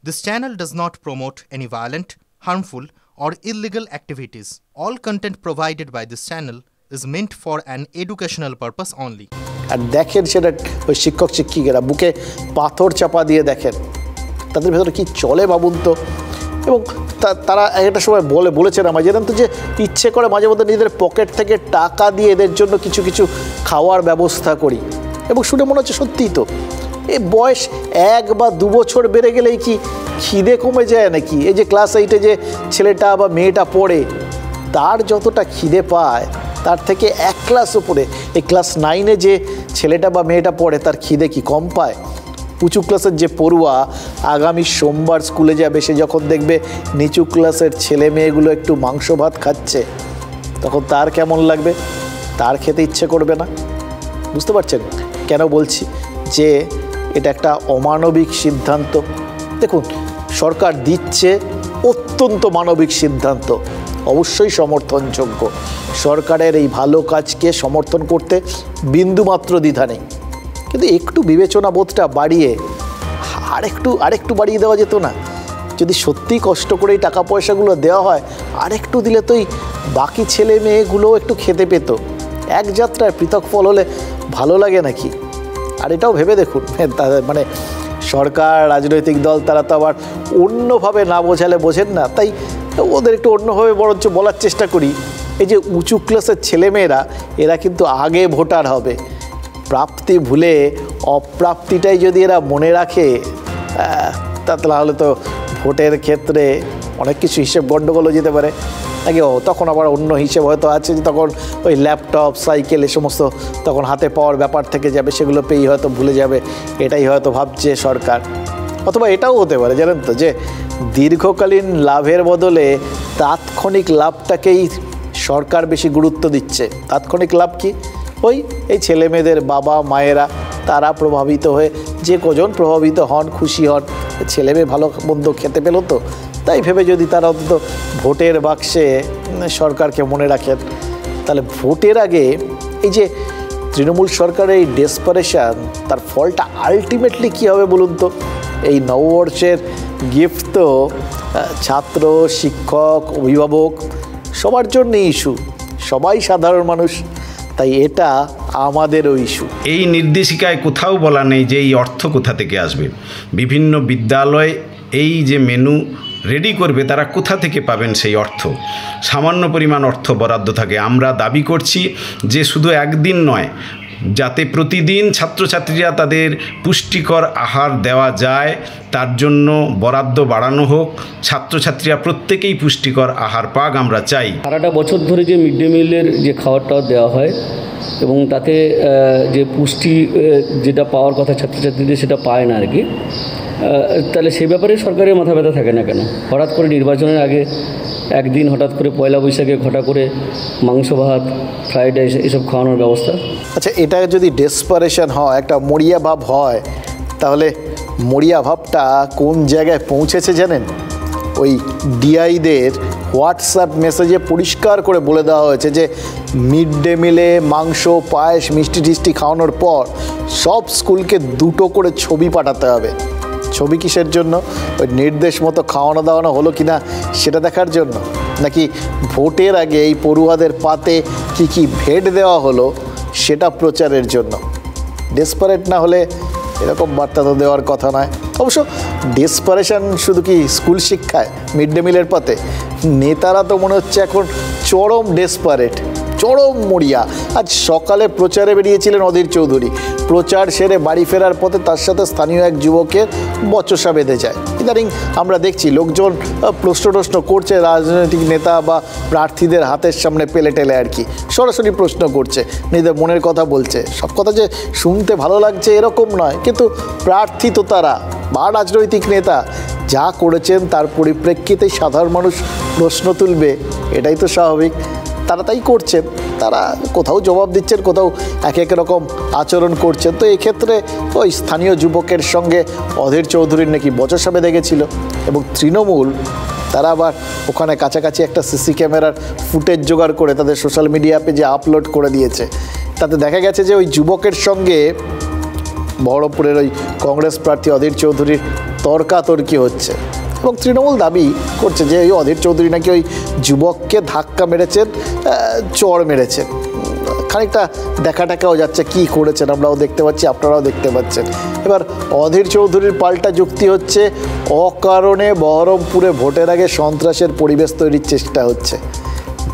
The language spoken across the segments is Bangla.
This channel does not promote any violent, harmful, or illegal activities. All content provided by this channel is meant for an educational purpose only. আর দেখেন সেটা ওই শিক্ষক শিক্ষিকারা বুকে পাথর চাপা দিয়ে দেখেন তাদের ভেতরে কি চলে ভাবুন তো। এবং তারা একটা সময় বলেছেন আমার জানেন তো যে ইচ্ছে করে মাঝে মধ্যে নিজেদের পকেট থেকে টাকা দিয়ে এদের জন্য কিছু কিছু খাওয়ার ব্যবস্থা করি, এবং শুনে মনে হচ্ছে সত্যিই তো এই বয়স 1 বা 2 বছর বেড়ে গেলেই কি খিদে কমে যায় নাকি? এই যে ক্লাস 8-এ যে ছেলেটা বা মেয়েটা পড়ে তার যতটা খিদে পায় তার থেকে 1 ক্লাস উপরে এই ক্লাস 9-এ যে ছেলেটা বা মেয়েটা পড়ে তার খিদে কি কম পায়? উঁচু ক্লাসের যে পড়ুয়া আগামী সোমবার স্কুলে যাবে, সে যখন দেখবে নিচু ক্লাসের ছেলে মেয়েগুলো একটু মাংস ভাত খাচ্ছে তখন তার কেমন লাগবে? তার খেতে ইচ্ছে করবে না। বুঝতে পারছেন কেন বলছি যে এটা একটা অমানবিক সিদ্ধান্ত? দেখুন, সরকার দিচ্ছে অত্যন্ত মানবিক সিদ্ধান্ত, অবশ্যই সমর্থনযোগ্য। সরকারের এই ভালো কাজকে সমর্থন করতে বিন্দুমাত্র দ্বিধা নেই, কিন্তু একটু বিবেচনা বোধটা বাড়িয়ে আরেকটু বাড়িয়ে দেওয়া যেত না? যদি সত্যি কষ্ট করে এই টাকা পয়সাগুলো দেওয়া হয়, আরেকটু দিলে তো এই বাকি ছেলে মেয়েগুলোও একটু খেতে পেত। এক যাত্রায় পৃথক ফল হলে ভালো লাগে নাকি? আর এটাও ভেবে দেখুন, মানে সরকার রাজনৈতিক দল তারা তো আবার অন্যভাবে না বোঝালে বোঝেন না, তাই ওদের একটু অন্যভাবে বরঞ্চ বলার চেষ্টা করি। এই যে উঁচু ক্লাসের ছেলেমেয়েরা এরা কিন্তু আগে ভোটার হবে। প্রাপ্তি ভুলে অপ্রাপ্তিটাই যদি এরা মনে রাখে তাহলে তো ভোটের ক্ষেত্রে অনেক কিছু হিসেব গণ্ডগোলও যেতে পারে নাকি। তখন আবার অন্য হিসেব হয়তো আছে যে তখন ওই ল্যাপটপ সাইকেল এ সমস্ত তখন হাতে পাওয়ার ব্যাপার থেকে যাবে, সেগুলো পেয়েই হয়তো ভুলে যাবে। এটাই হয়তো ভাবছে সরকার। অথবা এটাও হতে পারে জানেন তো যে দীর্ঘকালীন লাভের বদলে তাৎক্ষণিক লাভটাকেই সরকার বেশি গুরুত্ব দিচ্ছে। তাৎক্ষণিক লাভ কি? ওই এই ছেলে মেয়েদের বাবা মায়েরা তারা প্রভাবিত হয়ে যে কজন প্রভাবিত হন, খুশি হন, ছেলে মেয়ে ভালো মন্দ খেতে পেল তো, তাই ভেবে যদি তারা অন্তত ভোটের বাক্সে সরকারকে মনে রাখেন, তাহলে ভোটের আগে এই যে তৃণমূল সরকারের এই ডেসপারেশন, তার ফলটা আলটিমেটলি কী হবে বলুন তো? এই নববর্ষের গিফট তো ছাত্র, শিক্ষক, অভিভাবক সবার জন্যই ইস্যু, সবাই সাধারণ মানুষ, তাই এটা আমাদেরও ইস্যু। এই নির্দেশিকায় কোথাও বলা নেই যে এই অর্থ কোথা থেকে আসবে। বিভিন্ন বিদ্যালয় এই যে মেনু রেডি করবে তারা কোথা থেকে পাবেন সেই অর্থ? সামান্য পরিমাণ অর্থ বরাদ্দ থাকে। আমরা দাবি করছি যে শুধু একদিন নয়, যাতে প্রতিদিন ছাত্রছাত্রীরা তাদের পুষ্টিকর আহার দেওয়া যায় তার জন্য বরাদ্দ বাড়ানো হোক। ছাত্রছাত্রীরা প্রত্যেকেই পুষ্টিকর আহার পাক আমরা চাই। সারাটা বছর ধরে যে মিড ডে মিলের যে খাবারটা দেওয়া হয় এবং তাতে যে পুষ্টি যেটা পাওয়ার কথা ছাত্রছাত্রীদের সেটা পায় না আর কি, তাহলে সেই ব্যাপারে সরকারের মাথা ব্যথা থাকে না কেন? হঠাৎ করে নির্বাচনের আগে একদিন হঠাৎ করে পয়লা বৈশাখে ঘটা করে মাংস ভাত, ফ্রাইড রাইস এসব খাওয়ানোর ব্যবস্থা। আচ্ছা, এটা যদি ডেসপারেশন হয়, একটা মরিয়া ভাব হয়, তাহলে মরিয়া ভাবটা কোন জায়গায় পৌঁছেছে জানেন? ওই ডিআইদের হোয়াটসঅ্যাপ মেসেজে পরিষ্কার করে বলে দেওয়া হয়েছে যে মিড ডে মিলে মাংস, পায়েস, মিষ্টি টিষ্টি খাওয়ানোর পর সব স্কুলকে 2টো করে ছবি পাঠাতে হবে। ছবি কিসের জন্য? ওই নির্দেশ মতো খাওয়ানো দাওয়ানো হলো কিনা সেটা দেখার জন্য, নাকি ভোটের আগে এই পড়ুয়াদের পাতে কি কি ভেট দেওয়া হলো সেটা প্রচারের জন্য? ডেসপারেট না হলে এরকম বার্তা তো দেওয়ার কথা নয়। অবশ্য ডেসপারেশন শুধু কি স্কুল শিক্ষায়, মিড ডে মিলের পাতে? নেতারা তো মনে হচ্ছে এখন চরম ডেসপারেট, চরম মরিয়া। আজ সকালে প্রচারে বেরিয়েছিলেন অধীর চৌধুরী। প্রচার সেরে বাড়ি ফেরার পথে তার সাথে স্থানীয় এক যুবকের বচসা বেঁধে যায়। ইদানিং আমরা দেখছি লোকজন প্রশ্ন করছে রাজনৈতিক নেতা বা প্রার্থীদের হাতের সামনে পেলে টেলে আর কি, সরাসরি প্রশ্ন করছে, নিজেদের মনের কথা বলছে। সব কথা যে শুনতে ভালো লাগছে এরকম নয়, কিন্তু প্রার্থী তো তারা বা রাজনৈতিক নেতা যা করেছেন তার পরিপ্রেক্ষিতেই সাধারণ মানুষ প্রশ্ন তুলবে, এটাই তো স্বাভাবিক। তারা তাই করছেন, তারা কোথাও জবাব দিচ্ছেন, কোথাও এক এক রকম আচরণ করছেন। তো এক্ষেত্রে ওই স্থানীয় যুবকের সঙ্গে অধীর চৌধুরীর নাকি বচসা বেঁধে গেছিল, এবং তৃণমূল তারা আবার ওখানে কাছাকাছি একটা সিসি ক্যামেরার ফুটেজ জোগাড় করে তাদের সোশ্যাল মিডিয়া পেজে আপলোড করে দিয়েছে। তাতে দেখা গেছে যে ওই যুবকের সঙ্গে বহরমপুরের ওই কংগ্রেস প্রার্থী অধীর চৌধুরীর তর্কাতর্কি হচ্ছে। এবং তৃণমূল দাবি করছে যে এই অধীর চৌধুরী নাকি ওই যুবককে ধাক্কা মেরেছেন, চড় মেরেছেন। খানিকটা দেখা টাকাও যাচ্ছে কী করেছেন আমরাও দেখতে পাচ্ছি, আপনারাও দেখতে পাচ্ছেন। এবার অধীর চৌধুরীর পাল্টা যুক্তি হচ্ছে অকারণে বহরমপুরে ভোটের আগে সন্ত্রাসের পরিবেশ তৈরির চেষ্টা হচ্ছে।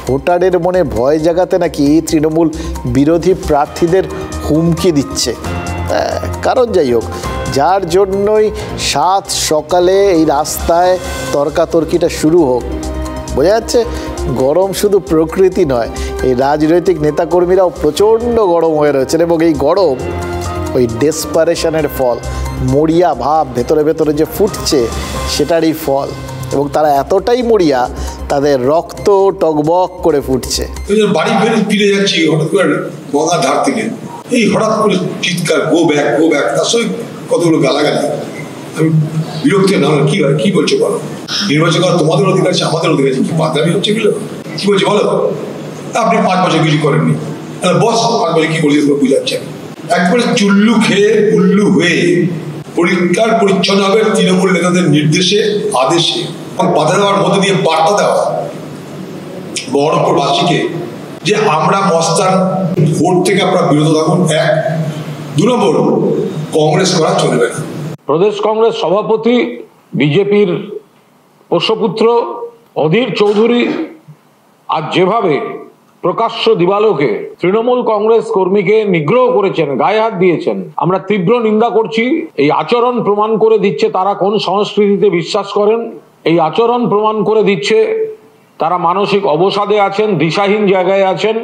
ভোটারের মনে ভয় জাগাতে নাকি তৃণমূল বিরোধী প্রার্থীদের হুমকি দিচ্ছে। কারণ যাই হোক, যার জন্যই সাত সকালে এই রাস্তায় তর্কাতর্কিটা শুরু হোক, বোঝা যাচ্ছে গরম শুধু প্রকৃতি নয়, এই রাজনৈতিক নেতাকর্মীরাও প্রচণ্ড গরম হয়ে রয়েছেন। এবং এই গরম ওই ডেসপারেশনের ফল, মরিয়া ভাব ভেতরে ভেতরে যে ফুটছে সেটারই ফল। এবং তারা এতটাই মরিয়া, তাদের রক্ত টকবক করে ফুটছে। বাড়ি ফিরে যাচ্ছি হঠাৎ করে গঙ্গার ধার থেকে, এই হঠাৎ করে চিৎকার, গো ব্যাক গো ব্যাক, তার সঙ্গে কতগুলো গালাগালি। আমি বিরক্তি না, কি বলছো বলো? নির্বাচন করা তোমাদের অধিকার আছে, আমাদের অধিকার আছে, কি বাদরামি হচ্ছে এগুলো? কি বলছে বলো? আপনি 5 বছর কিছু করেননি, বস 5 বছর কি বলছে বুঝাচ্ছেন। একবারে চুল্লু খেয়ে উল্লু হয়ে পরিষ্কার পরিচ্ছন্ন হবে তৃণমূল নেতাদের নির্দেশে আদেশে বাধা দেওয়ার মধ্যে দিয়ে বার্তা দেওয়া বহরমপুরবাসীকে যে আমরা মস্তান, ভোট থেকে আপনারা বিরত থাকুন। 1, 2 নম্বর, কংগ্রেস করা চলবে না। প্রদেশ কংগ্রেস সভাপতি বিজেপির পোষ্যপুত্র অধীর চৌধুরী আজ যেভাবে প্রকাশ্য দিবালোকে তৃণমূল কংগ্রেস কর্মীকে নিগ্রহ করেছেন, গায়ে হাত দিয়েছেন, আমরা তীব্র নিন্দা করছি। এই আচরণ প্রমাণ করে দিচ্ছে তারা কোন সংস্কৃতিতে বিশ্বাস করেন। এই আচরণ প্রমাণ করে দিচ্ছে তারা মানসিক অবসাদে আছেন, দিশাহীন জায়গায় আছেন।